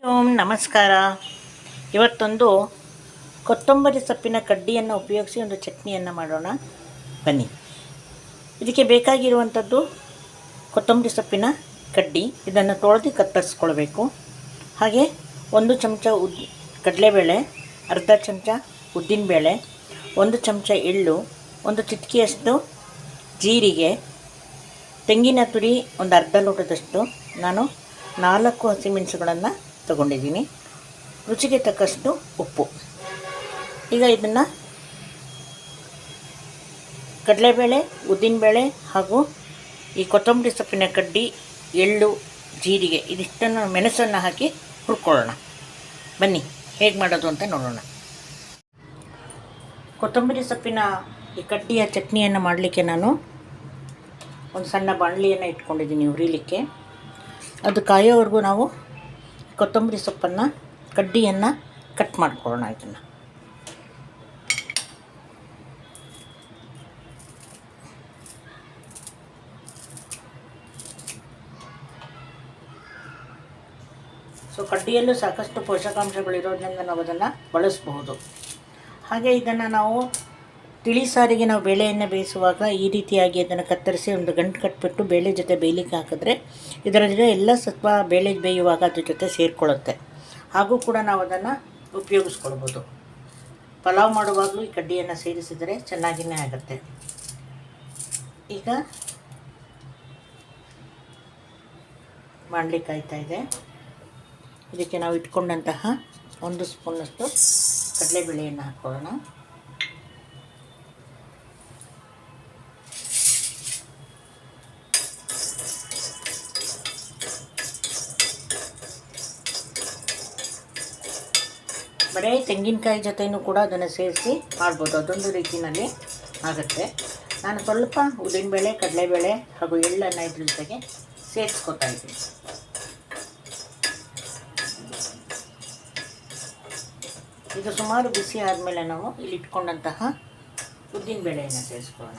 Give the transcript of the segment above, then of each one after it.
ಓಂ ನಮಸ್ಕಾರ. ಇವತ್ತೊಂದು ಕೊತ್ತಂಬರಿ ಸೊಪ್ಪಿನ ಕಡ್ಡಿಯನ್ನು ಉಪಯೋಗಿಸಿ ಒಂದು ಚಟ್ನಿಯನ್ನು ಮಾಡೋಣ ಬನ್ನಿ. ಇದಕ್ಕೆ ಬೇಕಾಗಿರುವಂಥದ್ದು ಕೊತ್ತಂಬರಿ ಸೊಪ್ಪಿನ ಕಡ್ಡಿ. ಇದನ್ನು ತೊಳೆದು ಕತ್ತರಿಸ್ಕೊಳ್ಬೇಕು. ಹಾಗೆ 1 ಚಮಚ ಕಡಲೆಬೇಳೆ, ಅರ್ಧ ಚಮಚ ಉದ್ದಿನಬೇಳೆ, 1 ಚಮಚ ಎಳ್ಳು, 1 ಚಿಟಿಕೆಯಷ್ಟು ಜೀರಿಗೆ, ತೆಂಗಿನ ತುರಿ ಒಂದು ಅರ್ಧ ಲೋಟದಷ್ಟು, ನಾನು 4 ಹಸಿಮೆಣಸುಗಳನ್ನು ತಗೊಂಡಿದ್ದೀನಿ, ರುಚಿಗೆ ತಕ್ಕಷ್ಟು ಉಪ್ಪು. ಈಗ ಇದನ್ನು ಕಡಲೆಬೇಳೆ, ಉದ್ದಿನಬೇಳೆ ಹಾಗೂ ಈ ಕೊತ್ತಂಬರಿ ಸೊಪ್ಪಿನ ಕಡ್ಡಿ, ಎಳ್ಳು, ಜೀರಿಗೆ ಇದಿಷ್ಟನ್ನು ಮೆಣಸನ್ನು ಹಾಕಿ ಹುರ್ಕೊಳ್ಳೋಣ. ಬನ್ನಿ ಹೇಗೆ ಮಾಡೋದು ಅಂತ ನೋಡೋಣ. ಕೊತ್ತಂಬರಿ ಸೊಪ್ಪಿನ ಈ ಕಡ್ಡಿಯ ಚಟ್ನಿಯನ್ನು ಮಾಡಲಿಕ್ಕೆ ನಾನು ಒಂದು ಸಣ್ಣ ಬಾಣಲಿಯನ್ನು ಇಟ್ಕೊಂಡಿದ್ದೀನಿ ಹುರಿಲಿಕ್ಕೆ. ಅದು ಕಾಯೋವರೆಗೂ ನಾವು ಕೊತ್ತಂಬರಿ ಸೊಪ್ಪನ್ನು ಕಡ್ಡಿಯನ್ನು ಕಟ್ ಮಾಡ್ಕೊಳ್ಳೋಣ. ಇದನ್ನು ಕಡ್ಡಿಯಲ್ಲೂ ಸಾಕಷ್ಟು ಪೋಷಕಾಂಶಗಳಿರೋದ್ರಿಂದ ನಾವು ಅದನ್ನು ಬಳಸಬಹುದು. ಹಾಗೆ ಇದನ್ನು ನಾವು ತಿಳಿ ಸಾರಿಗೆ ನಾವು ಬೇಳೆಯನ್ನು ಬೇಯಿಸುವಾಗ ಈ ರೀತಿಯಾಗಿ ಅದನ್ನು ಕತ್ತರಿಸಿ ಒಂದು ಗಂಟು ಕಟ್ಟಿಬಿಟ್ಟು ಬೇಳೆ ಜೊತೆ ಬೇಯಲಿಕ್ಕೆ ಹಾಕಿದ್ರೆ ಇದರಲ್ಲಿರೋ ಎಲ್ಲ ಸತ್ವ ಬೇಳೆ ಬೇಯುವಾಗ ಅದ್ರ ಜೊತೆ ಸೇರಿಕೊಳ್ಳುತ್ತೆ. ಹಾಗೂ ಕೂಡ ನಾವು ಅದನ್ನು ಉಪಯೋಗಿಸ್ಕೊಳ್ಬೋದು. ಪಲಾವ್ ಮಾಡುವಾಗಲೂ ಈ ಕಡ್ಡಿಯನ್ನು ಸೇರಿಸಿದರೆ ಚೆನ್ನಾಗಿಯೇ ಆಗುತ್ತೆ. ಈಗ ಮಾಡಲಿಕ್ಕೆ ಕಾಯ್ತಾ ಇದೆ. ಇದಕ್ಕೆ ನಾವು ಇಟ್ಕೊಂಡಂತಹ 1 ಸ್ಪೂನಷ್ಟು ಕಡಲೆಬೇಳೆಯನ್ನು ಹಾಕ್ಕೊಳ್ಳೋಣ. ಬರೀ ತೆಂಗಿನಕಾಯಿ ಜೊತೆಯೂ ಕೂಡ ಅದನ್ನು ಸೇರಿಸಿ ಮಾಡ್ಬೋದು. ಅದೊಂದು ರೀತಿಯಲ್ಲಿ ಆಗುತ್ತೆ. ನಾನು ಸ್ವಲ್ಪ ಉದ್ದಿನಬೇಳೆ, ಕಡಲೆಬೇಳೆ ಹಾಗೂ ಎಳ್ಳನ್ನು ಇದ್ರ ಜೊತೆಗೆ ಸೇರಿಸ್ಕೊತಾ ಇದ್ದೀನಿ. ಇದು ಸುಮಾರು ಬಿಸಿ ಆದಮೇಲೆ ನಾವು ಇಲ್ಲಿ ಇಟ್ಕೊಂಡಂತಹ ಉದ್ದಿನಬೇಳೆಯನ್ನು ಸೇರಿಸ್ಕೊಳ್ಳೋಣ.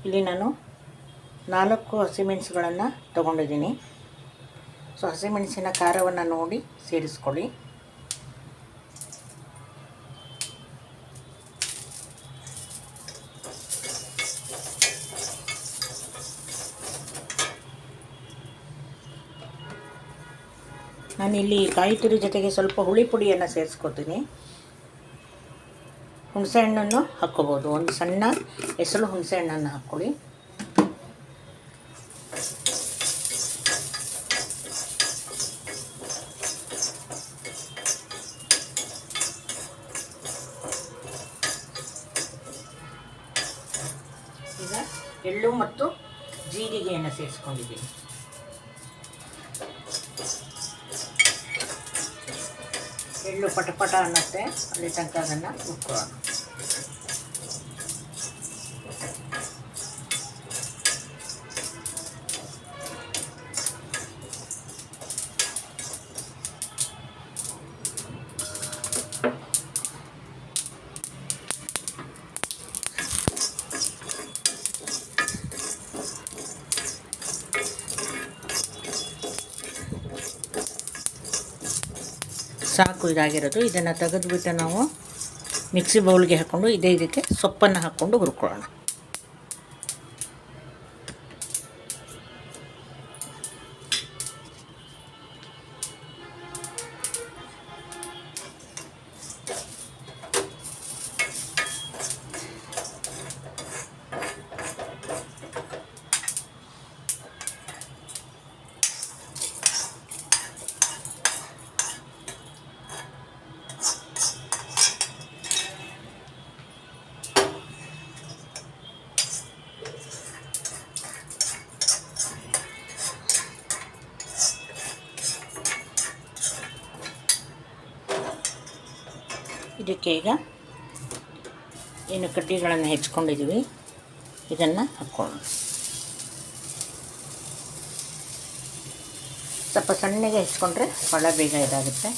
ಇಲ್ಲಿ ನಾನು 4 ಹಸಿಮೆಣಸುಗಳನ್ನು ತಗೊಂಡಿದ್ದೀನಿ. ಹಸಿಮೆಣಸಿನ ಖಾರವನ್ನು ನೋಡಿ ಸೇರಿಸ್ಕೊಳ್ಳಿ. ನಾನಿಲ್ಲಿ ಕಾಯಿ ತುರಿ ಜೊತೆಗೆ ಸ್ವಲ್ಪ ಹುಳಿ ಪುಡಿಯನ್ನು ಸೇರಿಸ್ಕೊತೀನಿ. ಹುಣಸೆಹಣ್ಣನ್ನು ಹಾಕ್ಕೋಬೋದು. ಒಂದು ಸಣ್ಣ ಎಸಳು ಹುಣಸೆಹಣ್ಣನ್ನು ಹಾಕ್ಕೊಳ್ಳಿ. ಈಗ ಎಳ್ಳು ಮತ್ತು ಜೀರಿಗೆಯನ್ನು ಸೇರಿಸ್ಕೊಂಡಿದ್ದೀನಿ. ಎಳ್ಳು ಪಟಪಟ ಅನ್ನತ್ತೆ, ಅಲ್ಲಿ ತನಕ ಅದನ್ನು ಹುರ್ಕೊಳ್ಳೋಣ. ಸಾಕು ಇದಾಗಿರೋದು. ಇದನ್ನು ತೆಗೆದುಬಿಟ್ಟು ನಾವು ಮಿಕ್ಸಿ ಬೌಲ್ಗೆ ಹಾಕ್ಕೊಂಡು ಇದಕ್ಕೆ ಸೊಪ್ಪನ್ನು ಹಾಕ್ಕೊಂಡು ಹುರ್ಕೊಳ್ಳೋಣ. ಇದಕ್ಕೆ ಈಗ ಏನು ಕಡ್ಡಿಗಳನ್ನು ಹೆಚ್ಕೊಂಡಿದ್ದೀವಿ ಇದನ್ನು ಹಾಕ್ಕೊಳ್ಳೋಣ. ಸ್ವಲ್ಪ ಸಣ್ಣಗೆ ಹೆಚ್ಕೊಂಡ್ರೆ ಭಾಳ ಬೇಗ ಇದಾಗುತ್ತೆ.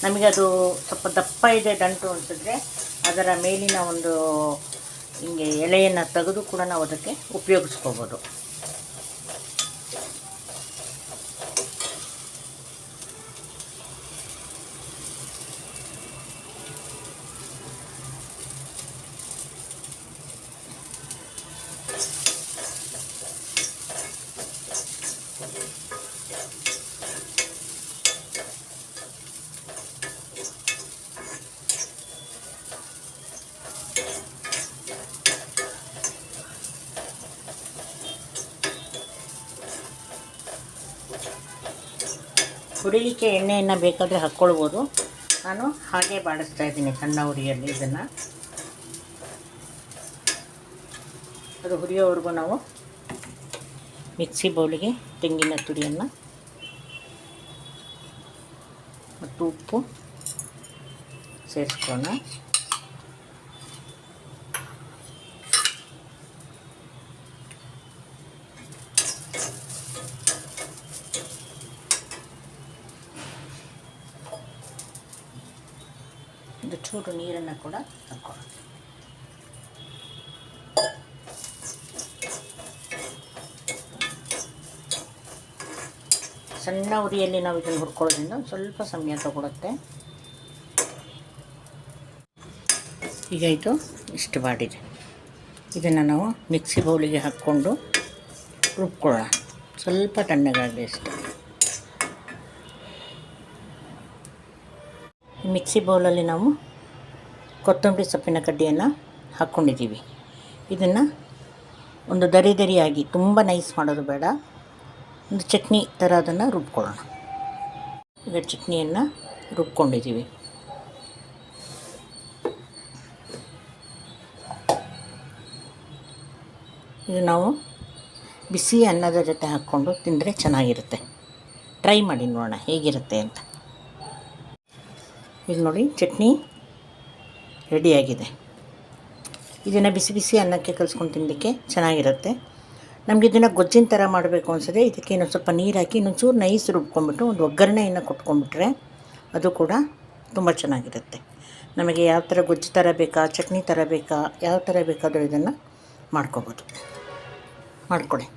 ನಮಗೆ ಅದು ಸ್ವಲ್ಪ ದಪ್ಪ ಇದೆ ದಂಟು ಅನಿಸಿದ್ರೆ ಅದರ ಮೇಲಿನ ಒಂದು ಹಿಂಗೆ ಎಳೆಯನ್ನು ತೆಗೆದು ಕೂಡ ನಾವು ಅದಕ್ಕೆ ಉಪಯೋಗಿಸ್ಕೋಬೋದು. ಹುರಿಲಿಕ್ಕೆ ಎಣ್ಣೆಯನ್ನು ಬೇಕಾದರೆ ಹಾಕ್ಕೊಳ್ಬೋದು. ನಾನು ಹಾಗೆ ಬಾಡಿಸ್ತಾ ಇದ್ದೀನಿ ಸಣ್ಣ ಉರಿಯಲ್ಲಿ. ಇದನ್ನು ಅದು ಹುರಿಯೋವರೆಗೂ ನಾವು ಮಿಕ್ಸಿ ಬೌಲಿಗೆ ತೆಂಗಿನ ತುರಿಯನ್ನು ಮತ್ತು ಉಪ್ಪು ಸೇರಿಸ್ಕೊಳ್ಳೋಣ. ಒಂದು ಚೂರು ನೀರನ್ನು ಕೂಡ ಹಾಕ್ಕೊಳ್ಳೋಣ. ಸಣ್ಣ ಉರಿಯಲ್ಲಿ ನಾವು ಇದನ್ನು ಹುರ್ಕೊಳ್ಳೋದ್ರಿಂದ ಸ್ವಲ್ಪ ಸಮಯ ತಗೊಳುತ್ತೆ. ಈಗ ಇದು ಇಷ್ಟು ಬಾಡಿದೆ. ಇದನ್ನು ನಾವು ಮಿಕ್ಸಿ ಬೌಲಿಗೆ ಹಾಕ್ಕೊಂಡು ರುಬ್ಕೊಳ್ಳೋಣ. ಸ್ವಲ್ಪ ತಣ್ಣಗಾಗಲಿ ಅಷ್ಟೇ. ಮಿಕ್ಸಿ ಬೌಲಲ್ಲಿ ನಾವು ಕೊತ್ತಂಬರಿ ಸೊಪ್ಪಿನ ಕಡ್ಡಿಯನ್ನು ಹಾಕ್ಕೊಂಡಿದ್ದೀವಿ. ಇದನ್ನು ಒಂದು ದರಿಯಾಗಿ ತುಂಬ ನೈಸ್ ಮಾಡೋದು ಬೇಡ, ಒಂದು ಚಟ್ನಿ ಥರ ಅದನ್ನು ರುಬ್ಕೊಳ್ಳೋಣ. ಈಗ ಚಟ್ನಿಯನ್ನು ರುಬ್ಕೊಂಡಿದ್ದೀವಿ. ಇದು ನಾವು ಬಿಸಿ ಅನ್ನದ ಜೊತೆ ಹಾಕ್ಕೊಂಡು ತಿಂದರೆ ಚೆನ್ನಾಗಿರುತ್ತೆ. ಟ್ರೈ ಮಾಡಿ ನೋಡೋಣ ಹೇಗಿರುತ್ತೆ ಅಂತ. ಈಗ ನೋಡಿ ಚಟ್ನಿ ರೆಡಿಯಾಗಿದೆ. ಇದನ್ನು ಬಿಸಿ ಬಿಸಿ ಅನ್ನಕ್ಕೆ ಕಲಿಸ್ಕೊಂಡು ತಿನ್ನಲಿಕ್ಕೆ ಚೆನ್ನಾಗಿರುತ್ತೆ. ನಮಗೆ ಇದನ್ನು ಗೊಜ್ಜಿನ ಥರ ಮಾಡಬೇಕು ಅನಿಸಿದ್ರೆ ಇದಕ್ಕೆ ಇನ್ನೊಂದು ಸ್ವಲ್ಪ ನೀರು ಹಾಕಿ ಇನ್ನೊಂಚೂರು ನೈಸ್ ರುಬ್ಕೊಂಡ್ಬಿಟ್ಟು ಒಂದು ಒಗ್ಗರಣೆಯನ್ನು ಕೊಟ್ಕೊಂಡ್ಬಿಟ್ರೆ ಅದು ಕೂಡ ತುಂಬ ಚೆನ್ನಾಗಿರುತ್ತೆ. ನಮಗೆ ಯಾವ ಥರ ಗೊಜ್ಜು ಥರ ಬೇಕಾ, ಚಟ್ನಿ ಥರ ಬೇಕಾ, ಯಾವ ಥರ ಬೇಕಾದರೂ ಇದನ್ನು ಮಾಡ್ಕೊಬೋದು. ಮಾಡ್ಕೊಳ್ಳಿ.